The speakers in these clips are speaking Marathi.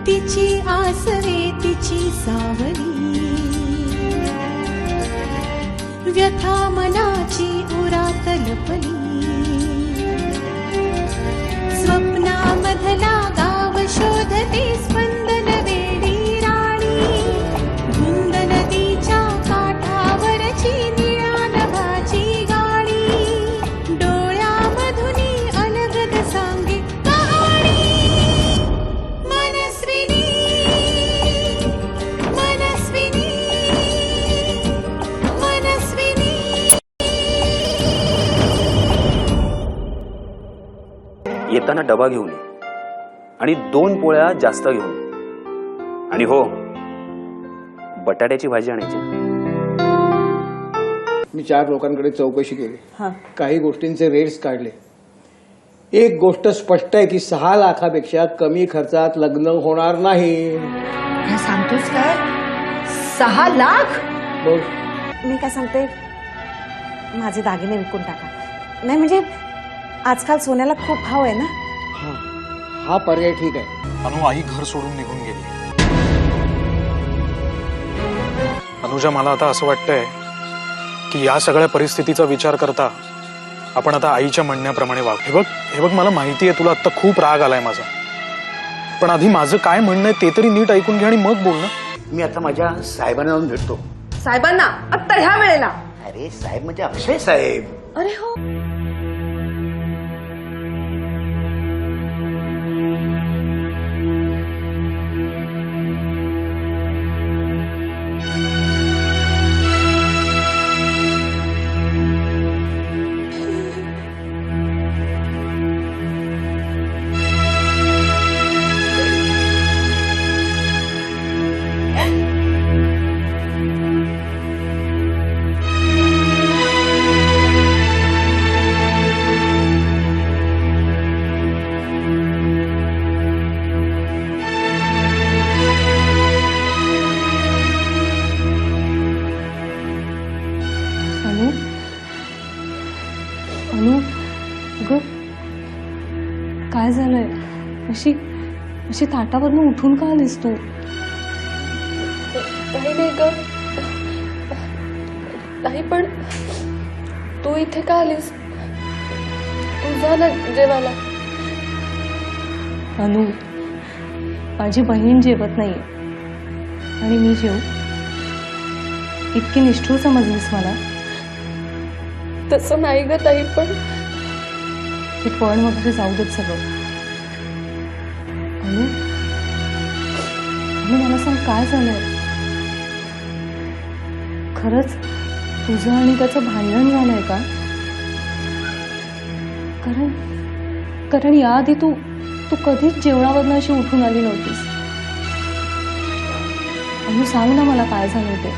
तिची आसरे तिची सावली व्यथा मनाची उरात लपली स्वप्नामधला गाव शोधते स्पंदन वेडी राणी धुंद नदीच्या काठावरची निळ्या नभाची गाडी डोळ्यामधुनी अलगद सांगे येताना डबा घेऊन ये आणि 2 पोळ्या जास्त घेऊन ये आणि हो बटाट्याची भाजी आणायची। मी 4 लोकांकडे चौकशी केली, काही गोष्टींचे रेट्स काढले। एक गोष्ट स्पष्ट आहे की 6 लाखापेक्षा कमी खर्चात लग्न होणार नाही। काय सांगतोस काय? 6 लाख? बोल। मी काय सांगते, माझे दागिने विकून टाका। नाही म्हणजे आजकाल सोन्याला खूप भाव आहे ना। हा पर्याय ठीक आहे। अनु आई घर सोडून निघून गेली। अनुजा मला आता असं वाटतंय की या सगळ्या परिस्थितीचा विचार करता आपण आता आईच्या म्हणण्याप्रमाणे वाग। हे बघ मला माहिती आहे तुला आता खूप राग आलाय माझा, पण आधी माझं काय म्हणणं आहे ते तरी नीट ऐकून घे आणि मग बोल ना। मी आता माझ्या साहेबांना जाऊन भेटतो। साहेबांना आता ह्या वेळेला? अरे साहेब म्हणजे अक्षय साहेब। अरे हो, अनु ग काय झालंय? अशी ताटावरनं उठून का आलीस तू? काही नाही ग, नाही पण तू इथे का आलीस? तू जा ना जेवायला। अनु माझी बहीण जेवत नाहीये आणि मी जेवू? इतकी निष्ठुर समजलीस मला? तसं नाही ग ताई, पण ते पण वगैरे जाऊ देत सगळं। अनु मला सांग काय झालंय? खरंच तुझं आणि त्याचं भांडण झालंय का? कारण याआधी तू कधीच जेवणावरनं अशी उठून आली नव्हतीस। अनु सांग ना मला काय झालंय ते,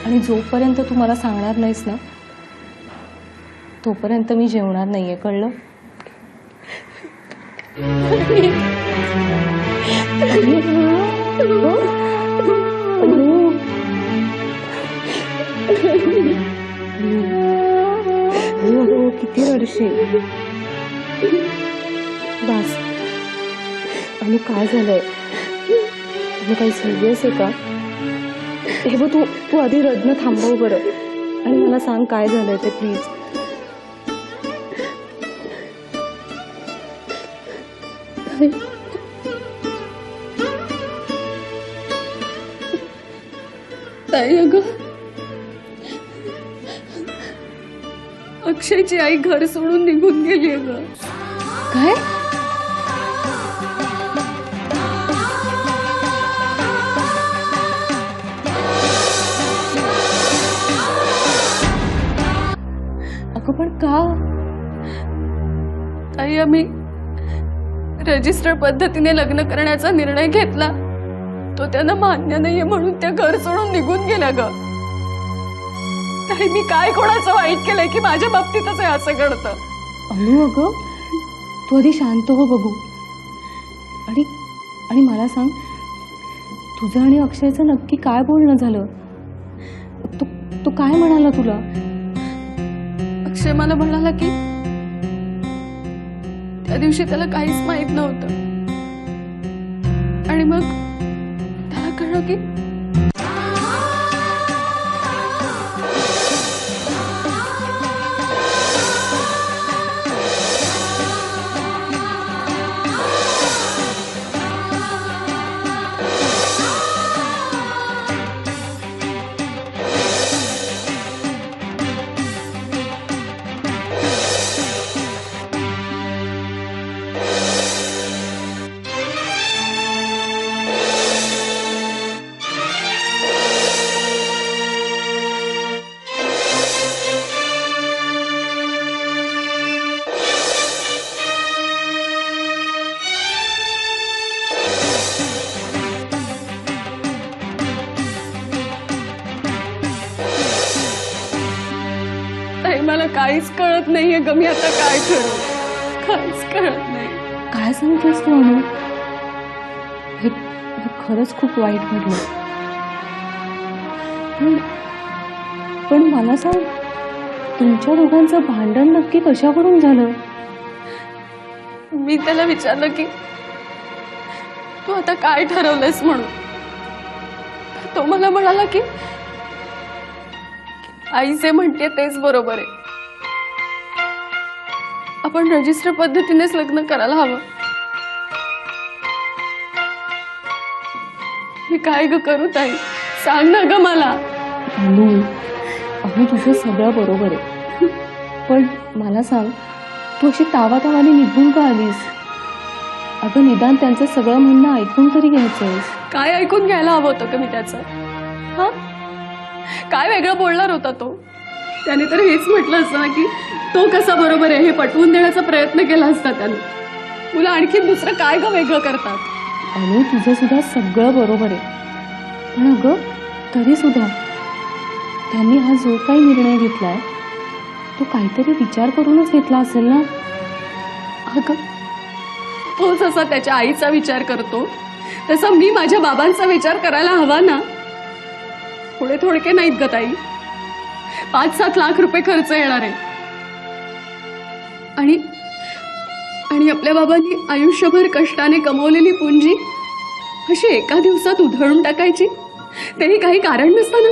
आणि जोपर्यंत तू मला सांगणार नाहीस ना तोपर्यंत मी जेवणार नाहीये, कळलं? किती रडशील? बस आणि काय झालंय? काही सिरियस आहे का? हे बघ तू आधी रडणं थांबव बरं आणि मला सांग काय झालंय ते प्लीज। ताई अगं, अक्षयची आई घर सोडून निघून गेली आहे ग। काय? अगं पण का? ताई आम्ही रजिस्टर पद्धतीने लग्न करण्याचा निर्णय घेतला, तो त्यांना मान्य नाहीये म्हणून त्या घर सोडून निघून गेल्या ग। ताई मी काय कोणाचं वाईट केलंय की माझ्या बाबतीतच हे असं घडतं? अनु अगं तू आधी शांत हो बघू. आणि आणि मला सांग, तुझं आणि अक्षयचं नक्की काय बोलणं झालं? तू तू काय म्हणाला तुला? अक्षय मला म्हणाला की त्या दिवशी त्याला काहीच माहित नव्हतं आणि मग त्याला कळलं की मला काहीच कळत नाहीये ग, मी आता काय करू काहीच कळत नाही. काय सांगतेस तू अनु? हे हे खरंच खूप वाईट घडलं. पण मला सांग, तुमच्या दोघांचं भांडण नक्की कशावरून झालं? मी त्याला विचारलं की तू आता काय ठरवलंयस म्हणून. तो मला म्हणाला की आई जे म्हणते तेच बरोबर आहे, आपण रजिस्टर पद्धतीनेच लग्न करायला हवं. मी काय ग करू ताई, सांग ना ग मला. अनु तुझं सगळं बरोबर आहे, पण मला सांग, तू अशी तावातावाने निघून का आलीस? अगं निदान त्यांचं सगळं म्हणणं ऐकून तरी घ्यायचंयस. काय ऐकून घ्यायला हवं होतं का मी त्याचं? हा, काय वेगळं बोलणार होता तो? त्याने तर हेच म्हटलं असतं ना की तो कसा बरोबर आहे हे पटवून देण्याचा प्रयत्न केला असता त्याने. मुलं आणखी दुसरं काय ग वेगळं करतात? अनु तुझं सुद्धा सगळं बरोबर आहे, पण अगं तरी सुद्धा त्यांनी हा जो काही निर्णय घेतलाय तो काहीतरी विचार करूनच घेतला असेल ना. अगं तो जसा त्याच्या आईचा विचार करतो तसा मी माझ्या बाबांचा विचार करायला हवा ना. थोडे थोडके नाहीत ग ताई, 5-7 लाख रुपये खर्च येणार आहे. आणि आपल्या बाबांनी आयुष्यभर कष्टाने कमवलेली पुंजी अशी एका दिवसात उधळून टाकायची, तेही काही कारण नसताना.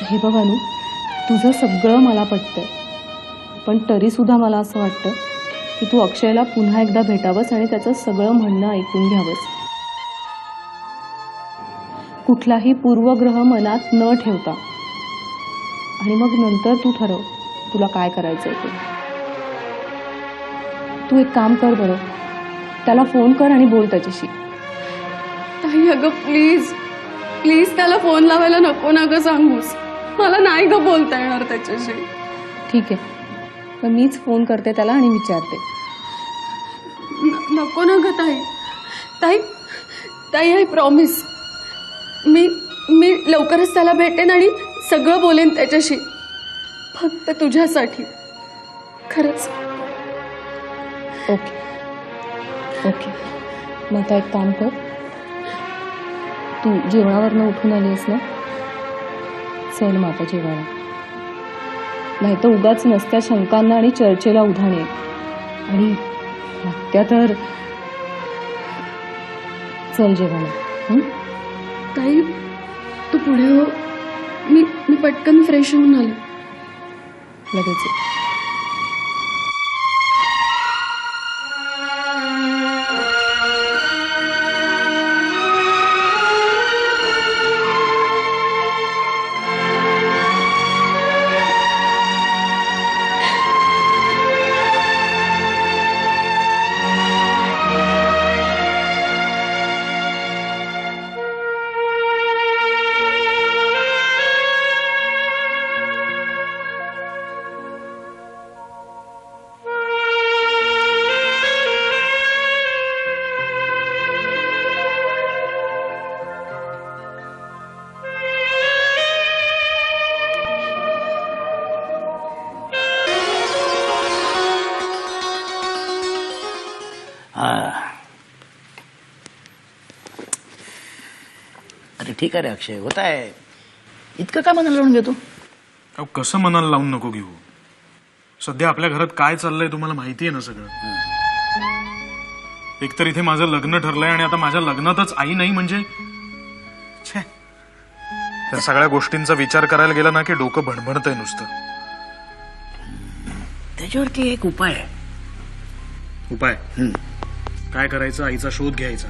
हे बघ अनु, तुझं सगळं मला पटतंय, पण तरी सुद्धा मला असं वाटतं की तू अक्षयला पुन्हा एकदा भेटावंस आणि त्याचं सगळं म्हणणं ऐकून घ्यावंस. कुठलाही पूर्वग्रह मनात न ठेवता, आणि मग नंतर तू ठरव तुला काय करायचंय ते. तू एक काम कर बरं, त्याला फोन कर आणि बोल त्याच्याशी. ताई अगं प्लीज प्लीज त्याला फोन लावायला नको ना ग सांगूस. मला नाही ग बोलता येणार त्याच्याशी. ठीक आहे, मग मीच फोन करते त्याला आणि विचारते. नको ना ग ताई. ताई ताई आय प्रॉमिस, मी लवकरच त्याला भेटेन आणि सगळं बोलेन त्याच्याशी, फक्त तुझ्यासाठी. खरंच. ओके ओके, मग आता एक काम कर, तू जेवणावरनं उठून आली आहेस ना, चल मग आता जेवायला. नाही तर उगाच नसत्या शंकांना आणि चर्चेला उधाण येईल. आणि हत्या तर चल जेवायला. ताई तू पुढे हो, मी पटकन फ्रेश होऊन आले. लगेच ये. अरे ठीक आहे रे अक्षय, होत आहे. इतकं काय मनाला लावून घेतो? अहो कसं मनाला लावून नको घेऊ. सध्या आपल्या घरात काय चाललंय तुम्हाला माहिती आहे ना सगळं. एकतर इथे माझं लग्न ठरलंय आणि आता माझ्या लग्नातच आई नाही म्हणजे छे. त्या सगळ्या गोष्टींचा विचार करायला गेला ना की डोकं भणभणतंय नुसतं. त्याच्यावरती एक उपाय आहे. उपाय काय करायचं? आईचा शोध घ्यायचा.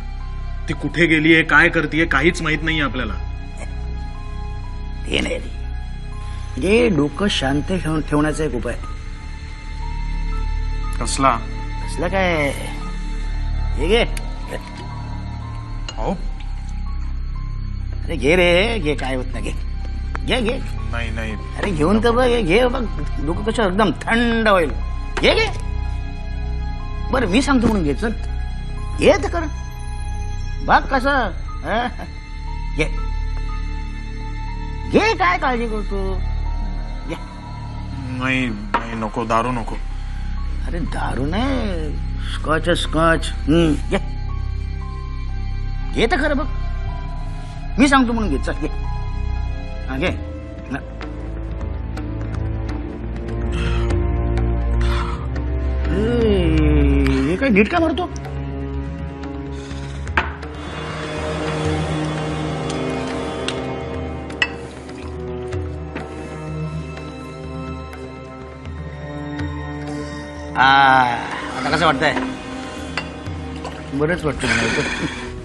ती कुठे गेलीये, काय करतीये काहीच माहित नाहीये आपल्याला. ते नाही रे, म्हणजे डोकं शांत ठेवण्याचा एक उपाय. कसला? असला काय? हे घे. हो अरे घे रे, घे, काय होत नाही. घे घे घे. नाही नाही अरे घेऊन तर बघ, घे बघ, डोकं कसं एकदम थंड होईल. घे घे. बरं मी सांगतो म्हणून घे, चल घे तर कर. बघ कसं. घे घे, काय काळजी करतो. घे. नाही नाही नको, दारू नको. अरे दारू नाही, स्कॉच आहे, स्कॉच. घे घे तर खरं बघ. मी सांगतो म्हणून घे, चल घे. हा घे. हे काय नीट का मारतो? आता कसं वाटतंय? बरंच वाटतं मला.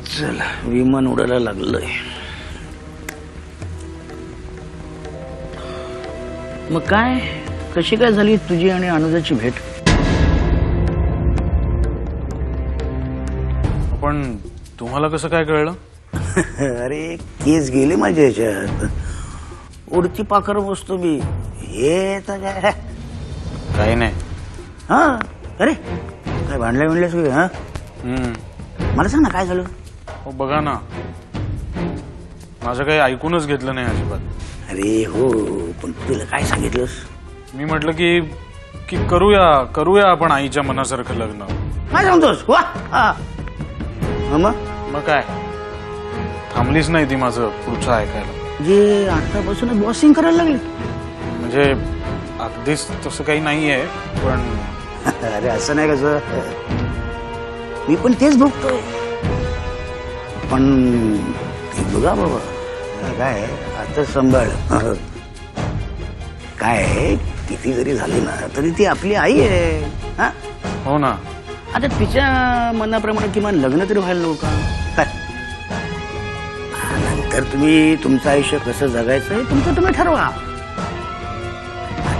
चला विमान उडायला लागलंय. मग काय, कशी काय झाली तुझी आणि अनुजाची भेट? पण तुम्हाला कसं काय कळलं? अरे केस गेले माझ्या ह्याच्यात. उडती पाखर बसतो मी. हे तर काय काही नाही. हा. अरे काय भांडल्या विणल्यास की? हा मला सांग ना काय झालं. हो बघा ना, माझं काही ऐकूनच घेतलं नाही अजिबात. अरे हो, पण तुला काय सांगितलंस? मी म्हटलं की करूया आपण आईच्या मनासारखं लग्न. काय सांगतोस? वा. मग काय, थांबलीच नाही ती माझं पुढचं ऐकायला. जे आतापासूनच बॉसिंग करायला लागली. म्हणजे अगदीच तसं काही नाहीये, पण अरे असं नाही कसं, मी पण तेच बघतोय. पण बघा बाबा, काय आता सांभाळ. काय किती जरी झाली ना तरी ती आपली आई आहे. हा हो ना. आता तिच्या मनाप्रमाणे किमान लग्न तरी व्हायला नव्हतं का? नंतर तुम्ही तुमचं आयुष्य कसं जगायचं हे तुमचं तुम्ही ठरवा.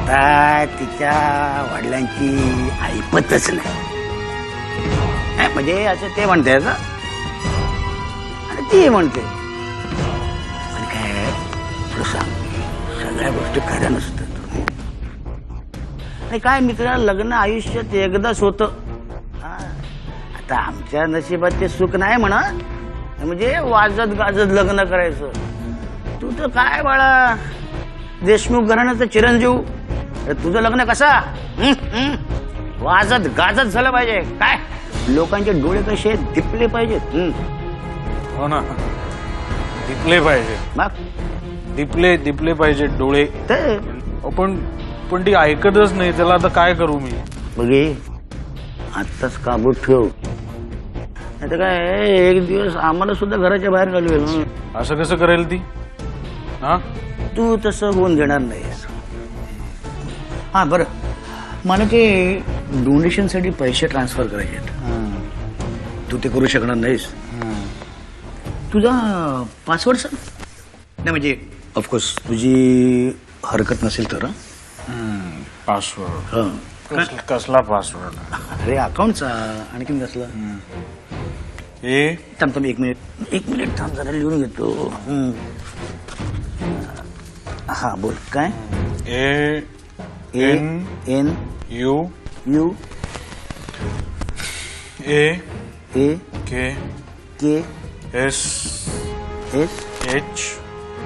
आता तिच्या वडिलांची ऐपतच नाही. म्हणजे असं ते म्हणते आणि ती म्हणते. पण काय तुला सांग, सगळ्या गोष्टी खऱ्या नसतात. आणि काय मित्र, लग्न आयुष्यात एकदाच होतं. आता आमच्या नशिबात ते सुख नाही म्हणा, म्हणजे वाजत गाजत लग्न करायचं. तू तर काय बाळा, देशमुख घराण्याचं चिरंजीव. तुझं लग्न कसा वाजत गाजत झालं पाहिजे. काय लोकांचे डोळे कसे दिपले पाहिजेत. हो ना, दिपले पाहिजे. मग दिपले पाहिजे डोळे. तर पण ती ऐकतच नाही. त्याला आता काय करू मी? बघे आत्ताच काबूत ठेव, नाही तर काय एक दिवस आम्हाला सुद्धा घराच्या बाहेर घालवेल. असं कसं करेल ती? हा तू तसं होऊन देणार नाहीस. हा बरं, मला ते डोनेशनसाठी पैसे ट्रान्सफर करायचे. तू ते करू शकणार नाहीस. तुझा पासवर्ड सांग. नाही म्हणजे ऑफकोर्स तुझी हरकत नसेल तर. पासवर्ड कसला पासवर्ड? अरे अकाउंटचा. आणखीन कसला? थांब एक मिनिट थांब, जरा लिहून घेतो. हा बोल. काय? N U U A K S H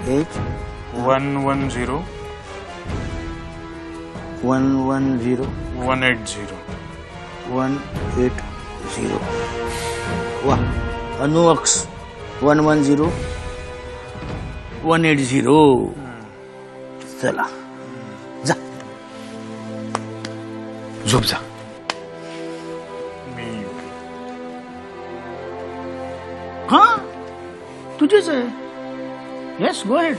110 110 180. वा. अनुअक्स 110 180. चला जा झोप जा. हा तुझेच आहे. Yes go head.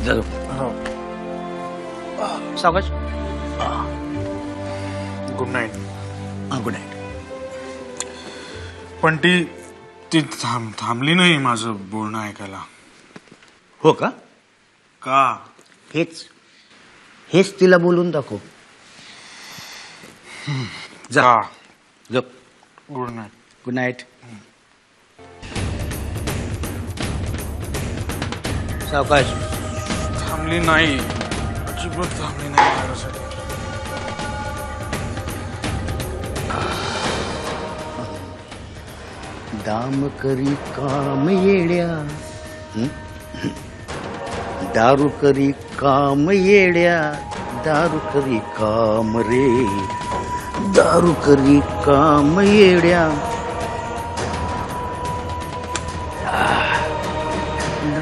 जा सावकाश. Good night. Good night. पण ती थांबली नाही माझं बोलणं ऐकायला. हो का? का? हेच तिला बोलून दाखव. जा झोप. Good night. Good night. सावकाश. थांबली नाही, अजिबात थांबली नाही माझ्यासाठी. दाम करी काम येड्या. दारू करी काम येड्या. दारू करी काम रे. दारू करी काम येड्या.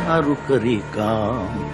दारू करी काम.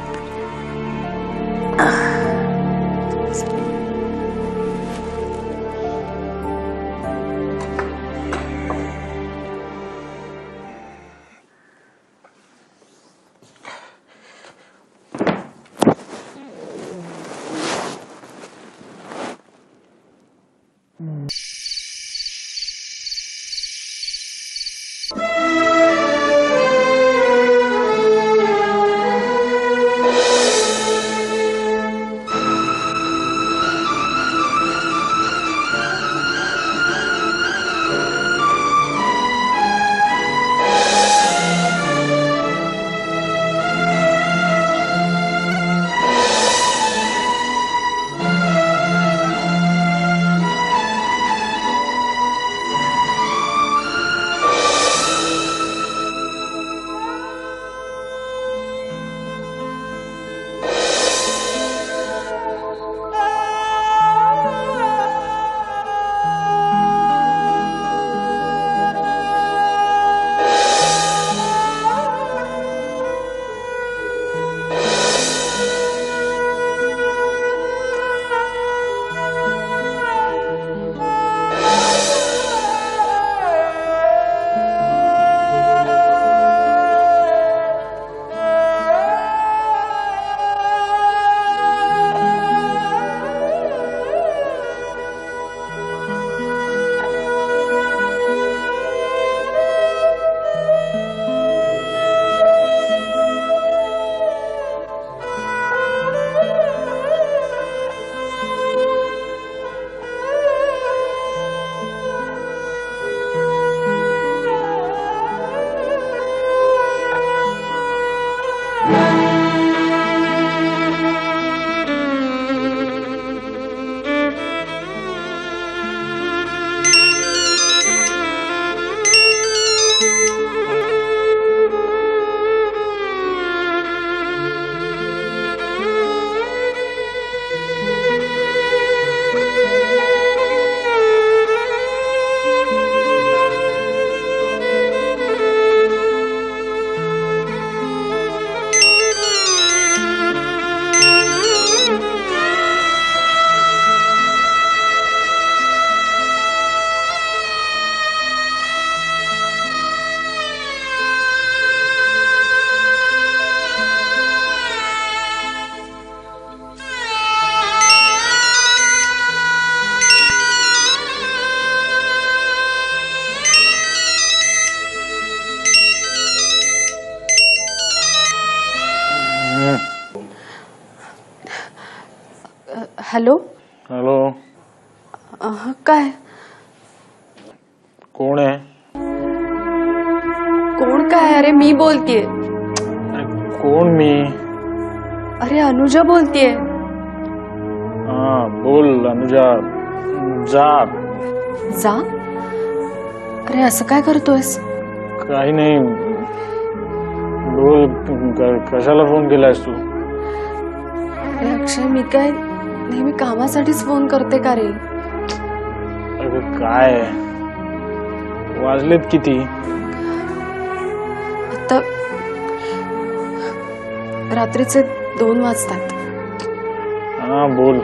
हॅलो. हॅलो. काय? कोण आहे? कोण काय? अरे मी बोलतेय. कोण मी? अरे अनुजा बोलतेय. हा बोल अनुजा. जा. जा? अरे असं काय करतोयस? काही नाही, बोल कशाला फोन केलायस तू? अरे अक्षय, मी काय नेहमी कामासाठीच फोन करते का रे? अगं काय वाजलेत किती? आता रात्रीचे 2 वाजतात. हा बोल.